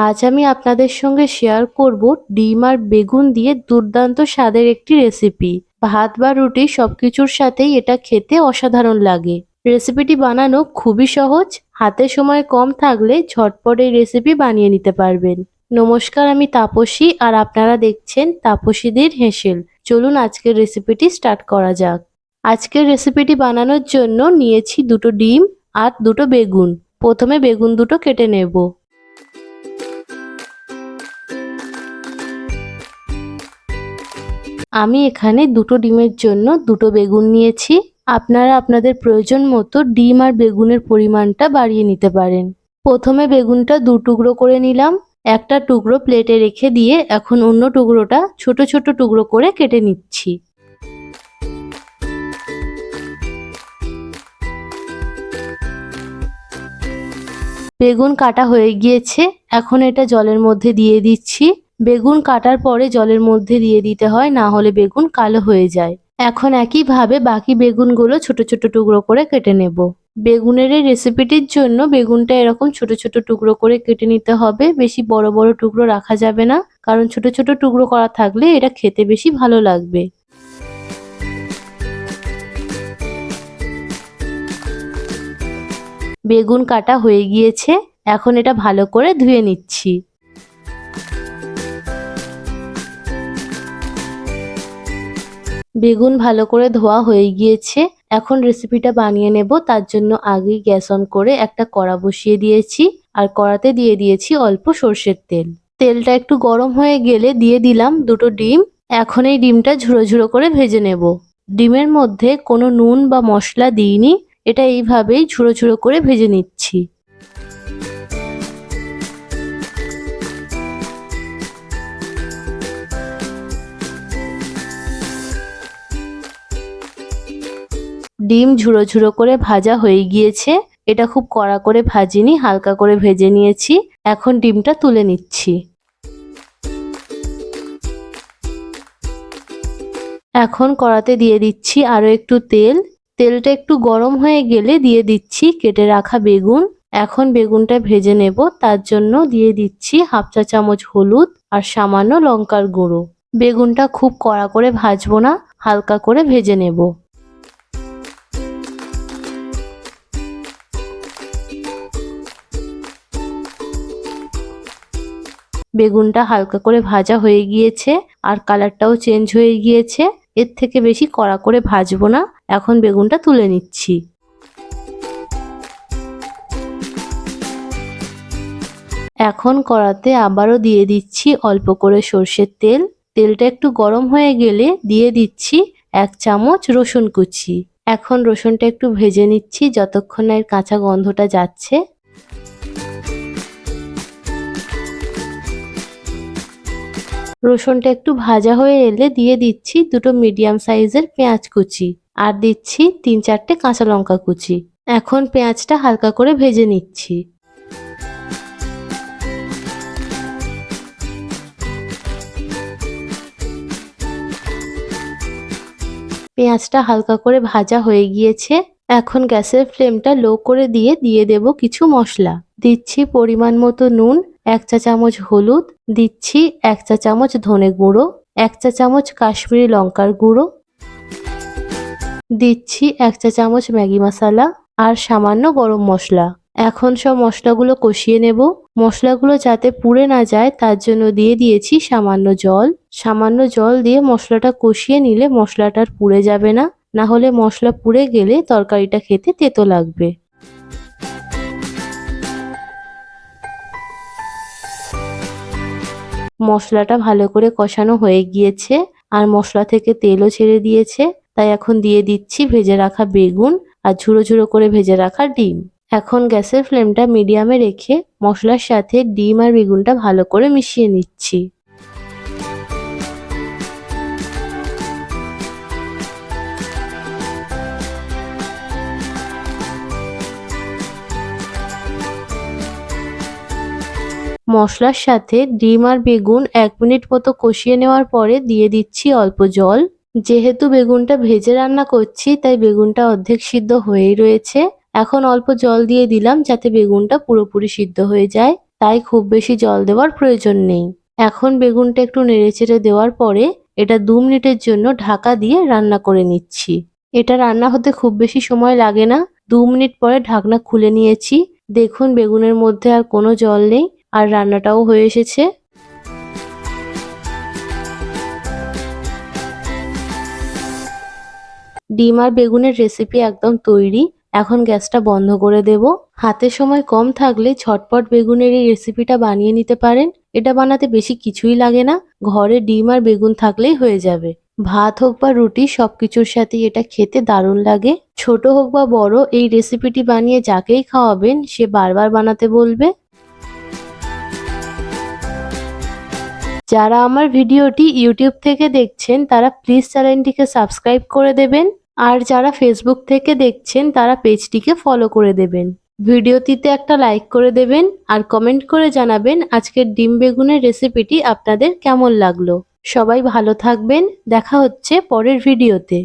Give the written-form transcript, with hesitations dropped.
আজ আমি আপনাদের সঙ্গে শেয়ার করব ডিম আর বেগুন দিয়ে দুর্দান্ত স্বাদের একটি রেসিপি। ভাত বা রুটি সবকিছুর সাথেই এটা খেতে অসাধারণ লাগে। রেসিপিটি বানানো খুবই সহজ, হাতে সময় কম থাকলে ঝটপট এই রেসিপি বানিয়ে নিতে পারবেন। নমস্কার, আমি তাপসী আর আপনারা দেখছেন তাপসীদের হেসেল। চলুন আজকের রেসিপিটি স্টার্ট করা যাক। আজকের রেসিপিটি বানানোর জন্য নিয়েছি দুটো ডিম আর দুটো বেগুন। প্রথমে বেগুন দুটো কেটে নেব। আমি এখানে দুটো ডিমের জন্য দুটো বেগুন নিয়েছি। আপনারা আপনাদের প্রয়োজন মতো ডিম আর বেগুনের পরিমাণটা বাড়িয়ে নিতে পারেন। প্রথমে বেগুনটা দু টুকরো করে নিলাম। একটা টুকরো প্লেটে রেখে দিয়ে এখন অন্য টুকরোটা ছোট ছোট টুকরো করে কেটে নিচ্ছি। বেগুন কাটা হয়ে গিয়েছে, এখন এটা জলের মধ্যে দিয়ে দিচ্ছি। বেগুন কাটার পরে জলের মধ্যে দিয়ে দিতে হয়, না হলে বেগুন কালো হয়ে যায়। এখন একইভাবে বাকি বেগুনগুলো ছোট ছোট টুকরো করে কেটে নেব। বেগুনের এই রেসিপিটির জন্য বেগুনটা এরকম ছোট ছোট টুকরো করে কেটে নিতে হবে, বেশি বড় বড় টুকরো রাখা যাবে না, কারণ ছোট ছোট টুকরো করা থাকলে এটা খেতে বেশি ভালো লাগবে। বেগুন কাটা হয়ে গিয়েছে, এখন এটা ভালো করে ধুয়ে নিচ্ছি। বেগুন ভালো করে ধোয়া হয়ে গিয়েছে, এখন রেসিপিটা বানিয়ে নেব। তার জন্য আগেই গ্যাস অন করে একটা কড়া বসিয়ে দিয়েছি আর কড়াতে দিয়ে দিয়েছি অল্প সর্ষের তেল। তেলটা একটু গরম হয়ে গেলে দিয়ে দিলাম দুটো ডিম। এখন এই ডিমটা ঝুড়ো ঝুড়ো করে ভেজে নেব। ডিমের মধ্যে কোনো নুন বা মশলা দিইনি, এটা এইভাবেই ঝুড়ো ঝুড়ো করে ভেজে নিচ্ছি। ডিম ঝুড়ো ঝুড়ো করে ভাজা হয়ে গিয়েছে। এটা খুব কড়া করে ভাজিনি, হালকা করে ভেজে নিয়েছি। এখন ডিমটা তুলে নিচ্ছি। এখন কড়াতে দিয়ে দিচ্ছি আরো একটু তেল। তেলটা একটু গরম হয়ে গেলে দিয়ে দিচ্ছি কেটে রাখা বেগুন। এখন বেগুনটা ভেজে নেব, তার জন্য দিয়ে দিচ্ছি হাফ চা চামচ হলুদ আর সামান্য লঙ্কার গুঁড়ো। বেগুনটা খুব কড়া করে ভাজবো না, হালকা করে ভেজে নেব। বেগুনটা হালকা করে ভাজা হয়ে গিয়েছে আর কালারটাও চেঞ্জ হয়ে গিয়েছে। এর থেকে বেশি কড়া করে ভাজবো না, এখন বেগুনটা তুলে নিচ্ছি। এখন কড়াতে আবারও দিয়ে দিচ্ছি অল্প করে সর্ষের তেল। তেলটা একটু গরম হয়ে গেলে দিয়ে দিচ্ছি 1 চামচ রসুন কুচি। এখন রসুনটা একটু ভেজে নিচ্ছি যতক্ষণ না এর কাঁচা গন্ধটা যাচ্ছে। রসুনটা একটু ভাজা হয়ে এলে দিয়ে দিচ্ছি দুটো মিডিয়াম সাইজের পেঁয়াজ কুচি আর দিচ্ছি 3-4টে কাঁচা লঙ্কা কুচি। এখন পেঁয়াজটা হালকা করে ভেজে নিচ্ছি। পেঁয়াজটা হালকা করে ভাজা হয়ে গিয়েছে, এখন গ্যাসের ফ্লেমটা লো করে দিয়ে দেব কিছু মশলা। দিচ্ছি পরিমাণ মতো নুন, 1 চা চামচ হলুদ, দিচ্ছি 1 চা চামচ ধনে গুঁড়ো, 1 চা চামচ কাশ্মীরি লঙ্কার গুঁড়ো, দিচ্ছি 1 চা চামচ ম্যাগি মশলা আর সামান্য গরম মশলা। এখন সব মশলাগুলো কষিয়ে নেব। মশলাগুলো যাতে পুড়ে না যায় তার জন্য দিয়ে দিয়েছি সামান্য জল। সামান্য জল দিয়ে মশলাটা কষিয়ে নিলে মশলাটা আর পুড়ে যাবে না, না হলে মশলা পুড়ে গেলে তরকারিটা খেতে তেতো লাগবে। মশলাটা ভালো করে কষানো হয়ে গিয়েছে আর মশলা থেকে তেলও ছেড়ে দিয়েছে, তাই এখন দিয়ে দিচ্ছি ভেজে রাখা বেগুন আর ঝুড়ো ঝুড়ো করে ভেজে রাখা ডিম। এখন গ্যাসের ফ্লেমটা মিডিয়ামে রেখে মশলার সাথে ডিম আর বেগুনটা ভালো করে মিশিয়ে নিচ্ছি। মশলার সাথে ডিম আর বেগুন 1 মিনিট মতো কষিয়ে নেওয়ার পরে দিয়ে দিচ্ছি অল্প জল। যেহেতু বেগুনটা ভেজে রান্না করছি তাই বেগুনটা অর্ধেক সিদ্ধ হয়েই রয়েছে। এখন অল্প জল দিয়ে দিলাম যাতে বেগুনটা পুরোপুরি সিদ্ধ হয়ে যায়। তাই খুব বেশি জল দেওয়ার প্রয়োজন নেই। এখন বেগুনটা একটু নেড়েচেড়ে দেওয়ার পরে এটা 2 মিনিটের জন্য ঢাকা দিয়ে রান্না করে নিচ্ছি। এটা রান্না হতে খুব বেশি সময় লাগে না। 2 মিনিট পরে ঢাকনা খুলে নিয়েছি। দেখুন বেগুনের মধ্যে আর কোনো জল নেই আর রান্নাটাও হয়ে এসেছে। ডিম আর বেগুনের রেসিপি একদম তৈরি। এখন গ্যাসটা বন্ধ করে দেব। হাতে সময় কম থাকলে ঝটপট বেগুনের এই রেসিপিটা বানিয়ে নিতে পারেন। এটা বানাতে বেশি কিছুই লাগে না। ঘরে ডিম আর বেগুন থাকলেই হয়ে যাবে। ভাত হোক বা রুটি সবকিছুর সাথেই এটা খেতে দারুণ লাগে। ছোট হোক বা বড় এই রেসিপিটি বানিয়ে যাকেই খাওয়াবেন সে বারবার বানাতে বলবে। যারা আমার ভিডিওটি ইউটিউব থেকে দেখছেন তারা প্লিজ চ্যানেলটিকে সাবস্ক্রাইব করে দেবেন। আর যারা ফেসবুক থেকে দেখছেন তারা পেজটিকে ফলো করে দেবেন। ভিডিওটিতে একটা লাইক করে দেবেন আর কমেন্ট করে জানাবেন আজকের ডিম বেগুনের রেসিপিটি আপনাদের কেমন লাগলো। সবাই ভালো থাকবেন। দেখা হচ্ছে পরের ভিডিওতে।